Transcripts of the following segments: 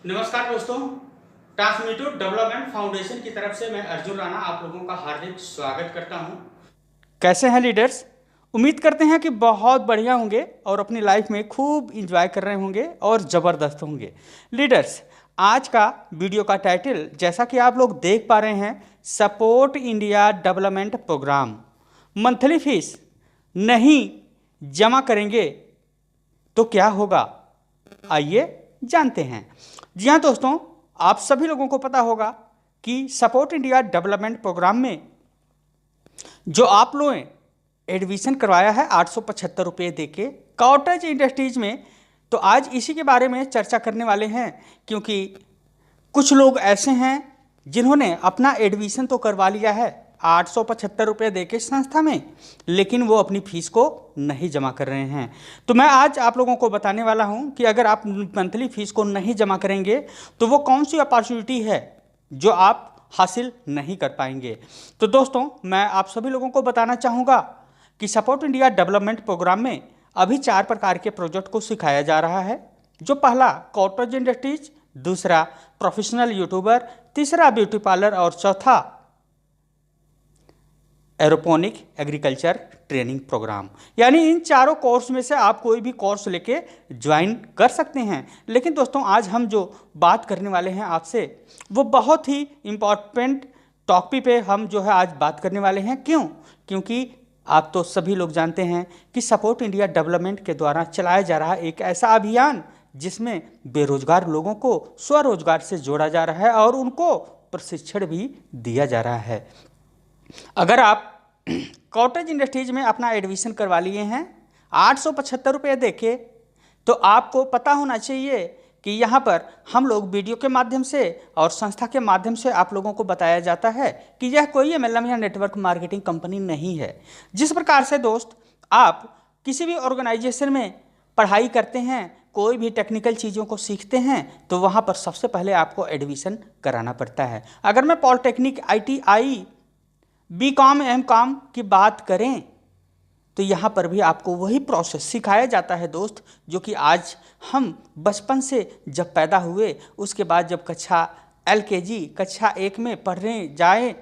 नमस्कार दोस्तों, ट्रांसमिटिव development foundation की तरफ से मैं अर्जुन राणा आप लोगों का हार्दिक स्वागत करता हूं। कैसे हैं लीडर्स? उम्मीद करते हैं कि बहुत बढ़िया होंगे और अपनी लाइफ में खूब इंजॉय कर रहे होंगे और ज़बरदस्त होंगे। लीडर्स, आज का वीडियो का टाइटल जैसा कि आप लोग देख पा रहे हैं, support India development program. Monthly fees नहीं जमा करेंगे तो क्या होगा, आइए जानते हैं। जी हाँ दोस्तों, आप सभी लोगों को पता होगा कि सपोर्ट इंडिया डेवलपमेंट प्रोग्राम में जो आप लोगों ने एडमिशन करवाया है 875 रुपये देके कॉटेज इंडस्ट्रीज में, तो आज इसी के बारे में चर्चा करने वाले हैं। क्योंकि कुछ लोग ऐसे हैं जिन्होंने अपना एडमिशन तो करवा लिया है 875 रुपये देके संस्था में, लेकिन वो अपनी फीस को नहीं जमा कर रहे हैं। तो मैं आज आप लोगों को बताने वाला हूं कि अगर आप मंथली फीस को नहीं जमा करेंगे तो वो कौन सी अपॉर्चुनिटी है जो आप हासिल नहीं कर पाएंगे। तो दोस्तों, मैं आप सभी लोगों को बताना चाहूँगा कि सपोर्ट इंडिया डेवलपमेंट प्रोग्राम में अभी 4 प्रकार के प्रोजेक्ट को सिखाया जा रहा है। जो पहला कॉटेज इंडस्ट्रीज, दूसरा प्रोफेशनल यूट्यूबर, तीसरा ब्यूटी पार्लर और चौथा एरोपोनिक एग्रीकल्चर ट्रेनिंग प्रोग्राम। यानी इन चारों कोर्स में से आप कोई भी कोर्स लेके ज्वाइन कर सकते हैं। लेकिन दोस्तों, आज हम जो बात करने वाले हैं आपसे, वो बहुत ही इम्पॉर्टेंट टॉपिक पे हम जो है आज बात करने वाले हैं। क्यों? क्योंकि आप तो सभी लोग जानते हैं कि सपोर्ट इंडिया डेवलपमेंट के द्वारा चलाया जा रहा एक ऐसा अभियान जिसमें बेरोजगार लोगों को स्वरोजगार से जोड़ा जा रहा है और उनको प्रशिक्षण भी दिया जा रहा है। अगर आप कॉटेज इंडस्ट्रीज में अपना एडमिशन करवा लिए हैं 875 रुपये देके, तो आपको पता होना चाहिए कि यहाँ पर हम लोग वीडियो के माध्यम से और संस्था के माध्यम से आप लोगों को बताया जाता है कि यह कोई MLM या नेटवर्क मार्केटिंग कंपनी नहीं है। जिस प्रकार से दोस्त आप किसी भी ऑर्गेनाइजेशन में पढ़ाई करते हैं, कोई भी टेक्निकल चीज़ों को सीखते हैं, तो वहाँ पर सबसे पहले आपको एडमिशन कराना पड़ता है। अगर मैं पॉलिटेक्निक, ITI, BCom, MCom की बात करें तो यहाँ पर भी आपको वही प्रोसेस सिखाया जाता है दोस्त, जो कि आज हम बचपन से जब पैदा हुए उसके बाद जब कक्षा LKG कक्षा 1 में पढ़ने जाएं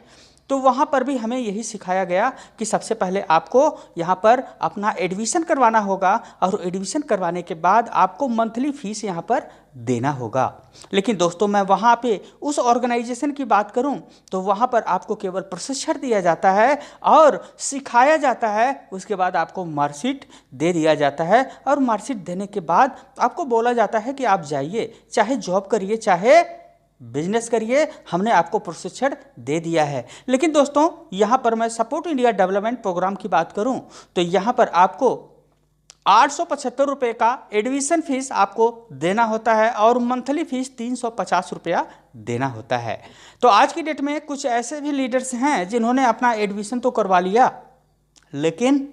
तो वहाँ पर भी हमें यही सिखाया गया कि सबसे पहले आपको यहाँ पर अपना एडमिशन करवाना होगा और एडमिशन करवाने के बाद आपको मंथली फीस यहाँ पर देना होगा। लेकिन दोस्तों, मैं वहाँ पे उस ऑर्गेनाइजेशन की बात करूँ तो वहाँ पर आपको केवल प्रशिक्षण दिया जाता है और सिखाया जाता है। उसके बाद आपको मार्कशीट दे दिया जाता है और मार्कशीट देने के बाद आपको बोला जाता है कि आप जाइए, चाहे जॉब करिए चाहे बिजनेस करिए, हमने आपको प्रशिक्षण दे दिया है। लेकिन दोस्तों, यहाँ पर मैं सपोर्ट इंडिया डेवलपमेंट प्रोग्राम की बात करूँ तो यहाँ पर आपको 875 रुपये का एडमिशन फीस आपको देना होता है और मंथली फीस 350 रुपया देना होता है। तो आज की डेट में कुछ ऐसे भी लीडर्स हैं जिन्होंने अपना एडमिशन तो करवा लिया, लेकिन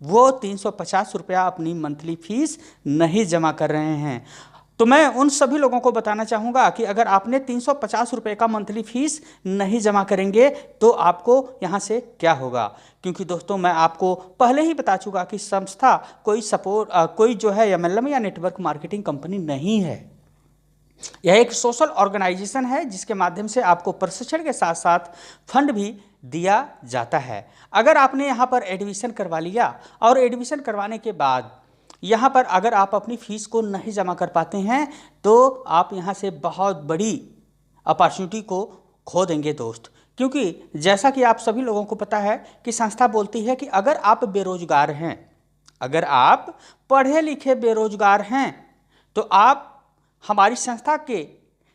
वो 350 रुपया अपनी मंथली फीस नहीं जमा कर रहे हैं। तो मैं उन सभी लोगों को बताना चाहूँगा कि अगर आपने 350 रुपये का मंथली फीस नहीं जमा करेंगे तो आपको यहाँ से क्या होगा। क्योंकि दोस्तों, मैं आपको पहले ही बता चुका कि संस्था कोई जो है MLM या नेटवर्क मार्केटिंग कंपनी नहीं है। यह एक सोशल ऑर्गेनाइजेशन है जिसके माध्यम से आपको प्रशिक्षण के साथ साथ फंड भी दिया जाता है। अगर आपने यहाँ पर एडमिशन करवा लिया और एडमिशन करवाने के बाद यहाँ पर अगर आप अपनी फ़ीस को नहीं जमा कर पाते हैं तो आप यहाँ से बहुत बड़ी अपॉर्चुनिटी को खो देंगे दोस्त। क्योंकि जैसा कि आप सभी लोगों को पता है कि संस्था बोलती है कि अगर आप बेरोजगार हैं, अगर आप पढ़े लिखे बेरोजगार हैं, तो आप हमारी संस्था के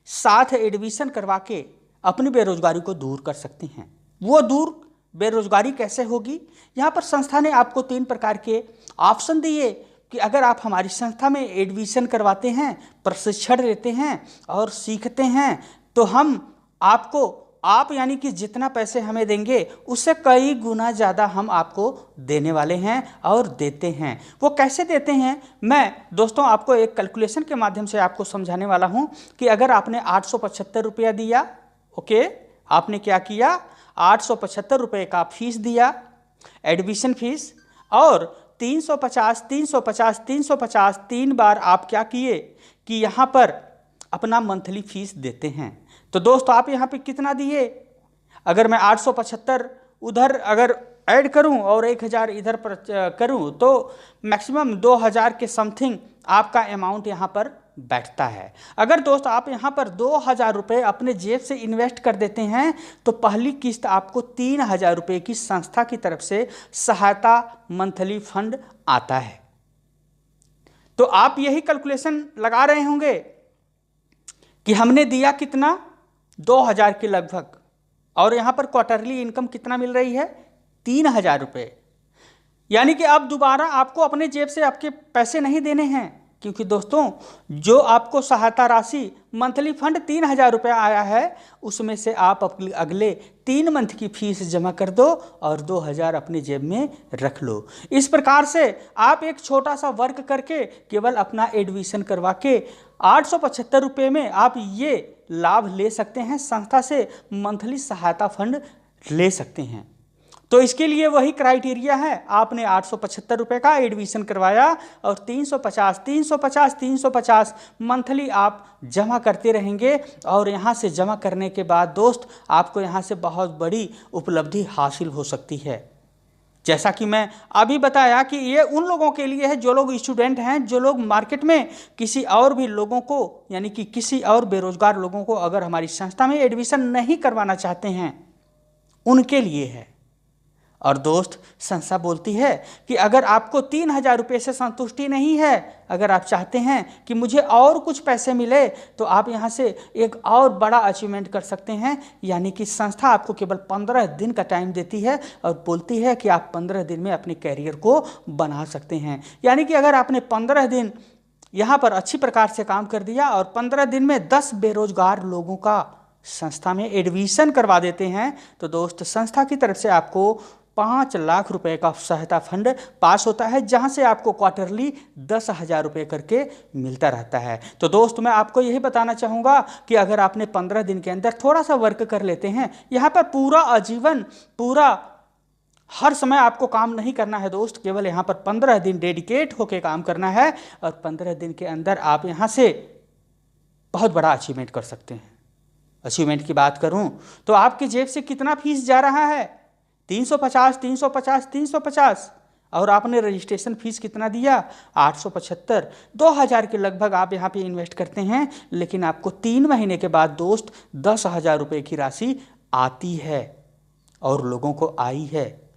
साथ एडमिशन करवा के अपनी बेरोजगारी को दूर कर सकते हैं। वो दूर बेरोजगारी कैसे होगी? यहाँ पर संस्था ने आपको 3 प्रकार के ऑप्शन दिए कि अगर आप हमारी संस्था में एडमिशन करवाते हैं, प्रशिक्षण लेते हैं और सीखते हैं, तो हम आपको आप यानी कि जितना पैसे हमें देंगे उससे कई गुना ज़्यादा हम आपको देने वाले हैं और देते हैं। वो कैसे देते हैं, मैं दोस्तों आपको एक कैलकुलेशन के माध्यम से आपको समझाने वाला हूं कि अगर आपने 875 रुपया दिया, ओके, आपने क्या किया, 875 रुपये का फीस दिया, एडमिशन फीस, और 350 350 350 3 बार आप क्या किए कि यहाँ पर अपना मंथली फीस देते हैं। तो दोस्त आप यहाँ पे कितना दिए, अगर मैं 875 उधर अगर ऐड करूं और 1000 इधर पर करूं तो मैक्सिमम 2000 के समथिंग आपका अमाउंट यहाँ पर बैठता है। अगर दोस्त आप यहाँ पर 2000 रुपये अपने जेब से इन्वेस्ट कर देते हैं तो पहली किस्त आपको 3000 रुपये की संस्था की तरफ से सहायता मंथली फंड आता है। तो आप यही कैलकुलेशन लगा रहे होंगे कि हमने दिया कितना, 2000 के लगभग, और यहाँ पर क्वार्टरली इनकम कितना मिल रही है, 3000 रुपये। यानी कि अब दोबारा आपको अपने जेब से आपके पैसे नहीं देने हैं, क्योंकि दोस्तों जो आपको सहायता राशि मंथली फंड 3000 रुपये आया है उसमें से आप अगले 3 मंथ की फीस जमा कर दो और 2000 अपने जेब में रख लो। इस प्रकार से आप एक छोटा सा वर्क करके केवल अपना एडमिशन करवा के 875 रुपये में आप ये लाभ ले सकते हैं, संस्था से मंथली सहायता फंड ले सकते हैं। तो इसके लिए वही क्राइटेरिया है, आपने 875 रुपये का एडमिशन करवाया और 350 मंथली आप जमा करते रहेंगे। और यहाँ से जमा करने के बाद दोस्त आपको यहाँ से बहुत बड़ी उपलब्धि हासिल हो सकती है। जैसा कि मैं अभी बताया कि ये उन लोगों के लिए है जो लोग स्टूडेंट हैं, जो लोग मार्केट में किसी और भी लोगों को, यानी कि किसी और बेरोजगार लोगों को अगर हमारी संस्था में एडमिशन नहीं करवाना चाहते हैं, उनके लिए है। और दोस्त संस्था बोलती है कि अगर आपको 3000 रुपये से संतुष्टि नहीं है, अगर आप चाहते हैं कि मुझे और कुछ पैसे मिले, तो आप यहाँ से एक और बड़ा अचीवमेंट कर सकते हैं। यानी कि संस्था आपको केवल 15 दिन का टाइम देती है और बोलती है कि आप 15 दिन में अपने कैरियर को बना सकते हैं। यानी कि अगर आपने 15 दिन यहाँ पर अच्छी प्रकार से काम कर दिया और 15 दिन में 10 बेरोजगार लोगों का संस्था में एडमिशन करवा देते हैं, तो दोस्त संस्था की तरफ से आपको 5 लाख रुपए का सहायता फंड पास होता है, जहां से आपको क्वार्टरली 10,000 रुपये करके मिलता रहता है। तो दोस्त मैं आपको यही बताना चाहूँगा कि अगर आपने 15 दिन के अंदर थोड़ा सा वर्क कर लेते हैं, यहाँ पर पूरा आजीवन, पूरा हर समय आपको काम नहीं करना है दोस्त, केवल यहाँ पर 15 दिन डेडिकेट होकर काम करना है और 15 दिन के अंदर आप यहाँ से बहुत बड़ा अचीवमेंट कर सकते हैं। अचीवमेंट की बात करूँ तो आपकी जेब से कितना फीस जा रहा है, 350 और आपने रजिस्ट्रेशन फीस कितना दिया, 875, 2000 के लगभग आप यहाँ पे इन्वेस्ट करते हैं, लेकिन आपको 3 महीने के बाद दोस्त 10,000 रुपये की राशि आती है और लोगों को आई है।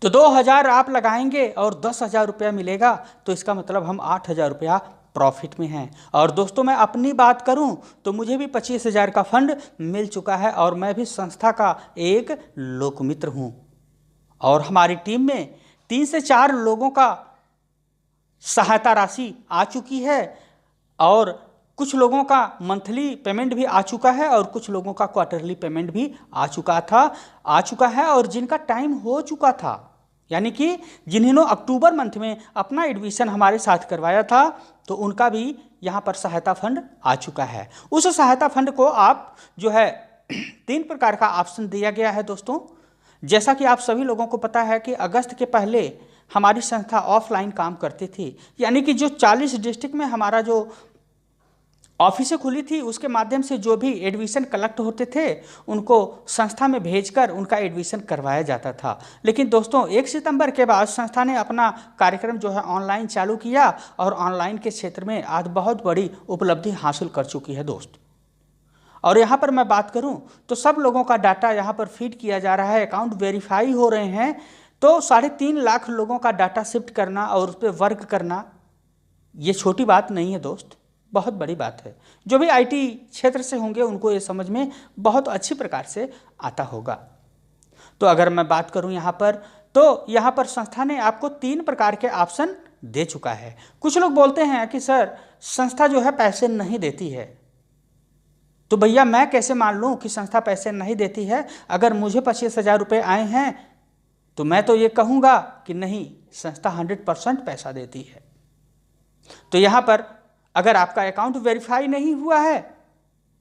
तो 2000 आप लगाएंगे और 10,000 रुपया मिलेगा, तो इसका मतलब हम 8,000 रुपया प्रॉफिट में हैं। और दोस्तों मैं अपनी बात करूं तो मुझे भी 25,000 का फंड मिल चुका है और मैं भी संस्था का एक लोकमित्र हूं और हमारी टीम में 3 से 4 लोगों का सहायता राशि आ चुकी है और कुछ लोगों का मंथली पेमेंट भी आ चुका है और कुछ लोगों का क्वार्टरली पेमेंट भी आ चुका है और जिनका टाइम हो चुका था, यानी कि जिन्होंने अक्टूबर मंथ में अपना एडमिशन हमारे साथ करवाया था, तो उनका भी यहाँ पर सहायता फंड आ चुका है। उस सहायता फंड को आप जो है 3 प्रकार का ऑप्शन दिया गया है दोस्तों। जैसा कि आप सभी लोगों को पता है कि अगस्त के पहले हमारी संस्था ऑफलाइन काम करती थी, यानी कि जो 40 डिस्ट्रिक्ट में हमारा जो ऑफिसें खुली थी उसके माध्यम से जो भी एडमिशन कलेक्ट होते थे उनको संस्था में भेजकर उनका एडमिशन करवाया जाता था। लेकिन दोस्तों 1 सितंबर के बाद संस्था ने अपना कार्यक्रम जो है ऑनलाइन चालू किया और ऑनलाइन के क्षेत्र में आज बहुत बड़ी उपलब्धि हासिल कर चुकी है दोस्त। और यहाँ पर मैं बात करूँ तो सब लोगों का डाटा यहाँ पर फीड किया जा रहा है, अकाउंट वेरीफाई हो रहे हैं। तो 3.5 लाख लोगों का डाटा शिफ्ट करना और उस पर वर्क करना ये छोटी बात नहीं है दोस्त, बहुत बड़ी बात है। जो भी आईटी क्षेत्र से होंगे उनको ये समझ में बहुत अच्छी प्रकार से आता होगा। तो अगर मैं बात करूं यहाँ पर, तो यहाँ पर संस्था ने आपको 3 प्रकार के ऑप्शन दे चुका है। कुछ लोग बोलते हैं कि सर संस्था जो है पैसे नहीं देती है, तो भैया मैं कैसे मान लूँ कि संस्था पैसे नहीं देती है? अगर मुझे 25,000 रुपये आए हैं तो मैं तो ये कहूँगा कि नहीं, संस्था 100% पैसा देती है। तो यहाँ पर अगर आपका अकाउंट वेरीफाई नहीं हुआ है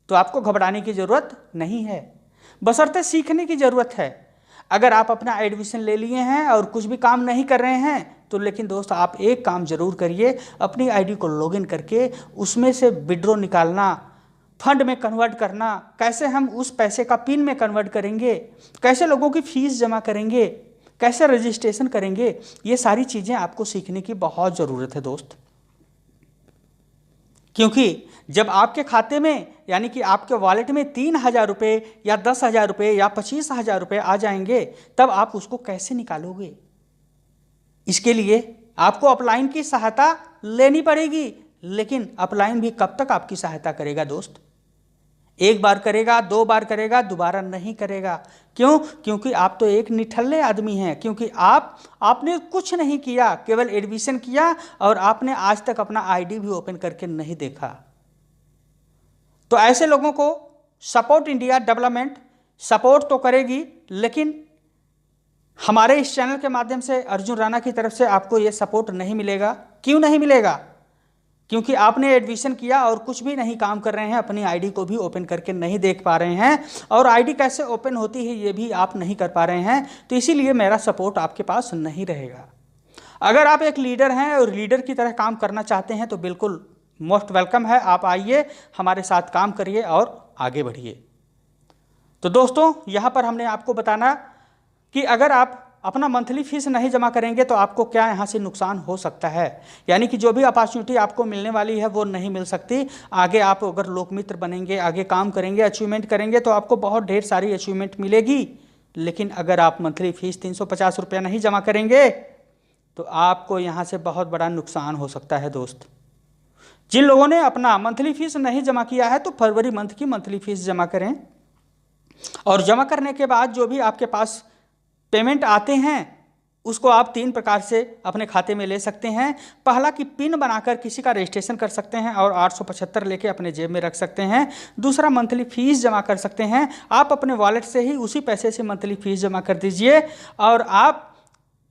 तो आपको घबराने की ज़रूरत नहीं है, बशर्ते सीखने की ज़रूरत है। अगर आप अपना एडमिशन ले लिए हैं और कुछ भी काम नहीं कर रहे हैं तो लेकिन दोस्त आप एक काम ज़रूर करिए, अपनी आईडी को लॉगिन करके उसमें से विड्रॉ निकालना, फंड में कन्वर्ट करना, कैसे हम उस पैसे का पिन में कन्वर्ट करेंगे, कैसे लोगों की फीस जमा करेंगे, कैसे रजिस्ट्रेशन करेंगे, ये सारी चीज़ें आपको सीखने की बहुत ज़रूरत है दोस्त। क्योंकि जब आपके खाते में यानी कि आपके वॉलेट में 3,000 रुपये या 10,000 रुपये या 25,000 रुपये आ जाएंगे, तब आप उसको कैसे निकालोगे? इसके लिए आपको अपलाइन की सहायता लेनी पड़ेगी। लेकिन अपलाइन भी कब तक आपकी सहायता करेगा दोस्त? एक बार करेगा, 2 बार करेगा, दोबारा नहीं करेगा। क्यों? क्योंकि आप तो एक निठल्ले आदमी हैं। क्योंकि आपने कुछ नहीं किया, केवल एडमिशन किया और आपने आज तक अपना आईडी भी ओपन करके नहीं देखा। तो ऐसे लोगों को सपोर्ट इंडिया डेवलपमेंट सपोर्ट तो करेगी, लेकिन हमारे इस चैनल के माध्यम से अर्जुन राणा की तरफ से आपको ये सपोर्ट नहीं मिलेगा। क्यों नहीं मिलेगा? क्योंकि आपने एडमिशन किया और कुछ भी नहीं काम कर रहे हैं, अपनी आईडी को भी ओपन करके नहीं देख पा रहे हैं, और आईडी कैसे ओपन होती है ये भी आप नहीं कर पा रहे हैं। तो इसीलिए मेरा सपोर्ट आपके पास नहीं रहेगा। अगर आप एक लीडर हैं और लीडर की तरह काम करना चाहते हैं तो बिल्कुल मोस्ट वेलकम है, आप आइए, हमारे साथ काम करिए और आगे बढ़िए। तो दोस्तों, यहाँ पर हमने आपको बताना कि अगर आप अपना मंथली फीस नहीं जमा करेंगे तो आपको क्या यहाँ से नुकसान हो सकता है, यानी कि जो भी अपॉर्चुनिटी आपको मिलने वाली है वो नहीं मिल सकती। आगे आप अगर लोकमित्र बनेंगे, आगे काम करेंगे, अचीवमेंट करेंगे तो आपको बहुत ढेर सारी अचीवमेंट मिलेगी। लेकिन अगर आप मंथली फीस 350 रुपया नहीं जमा करेंगे तो आपको यहाँ से बहुत बड़ा नुकसान हो सकता है दोस्त। जिन लोगों ने अपना मंथली फीस नहीं जमा किया है तो फरवरी मंथ की मंथली फीस जमा करें, और जमा करने के बाद जो भी आपके पास पेमेंट आते हैं उसको आप 3 प्रकार से अपने खाते में ले सकते हैं। पहला कि पिन बनाकर किसी का रजिस्ट्रेशन कर सकते हैं और 875 लेके अपने जेब में रख सकते हैं। दूसरा, मंथली फीस जमा कर सकते हैं। आप अपने वॉलेट से ही उसी पैसे से मंथली फीस जमा कर दीजिए और आप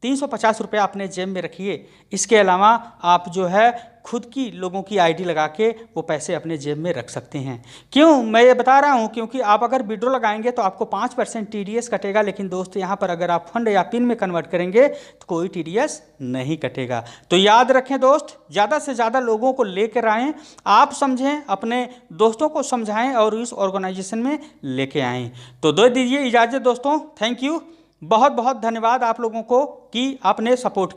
350 रुपये अपने जेब में रखिए। इसके अलावा आप जो है खुद की लोगों की आईडी लगा के वो पैसे अपने जेब में रख सकते हैं। क्यों मैं ये बता रहा हूँ? क्योंकि आप अगर विड्रॉ लगाएंगे तो आपको 5% TDS कटेगा, लेकिन दोस्त यहाँ पर अगर आप फंड या पिन में कन्वर्ट करेंगे तो कोई TDS नहीं कटेगा। तो याद रखें दोस्त, ज़्यादा से ज़्यादा लोगों को लेकर आएँ, आप समझें, अपने दोस्तों को समझाएँ और इस ऑर्गेनाइजेशन में लेके आएँ। तो दे दीजिए इजाज़त दोस्तों। थैंक यू, बहुत बहुत धन्यवाद आप लोगों को कि आपने सपोर्ट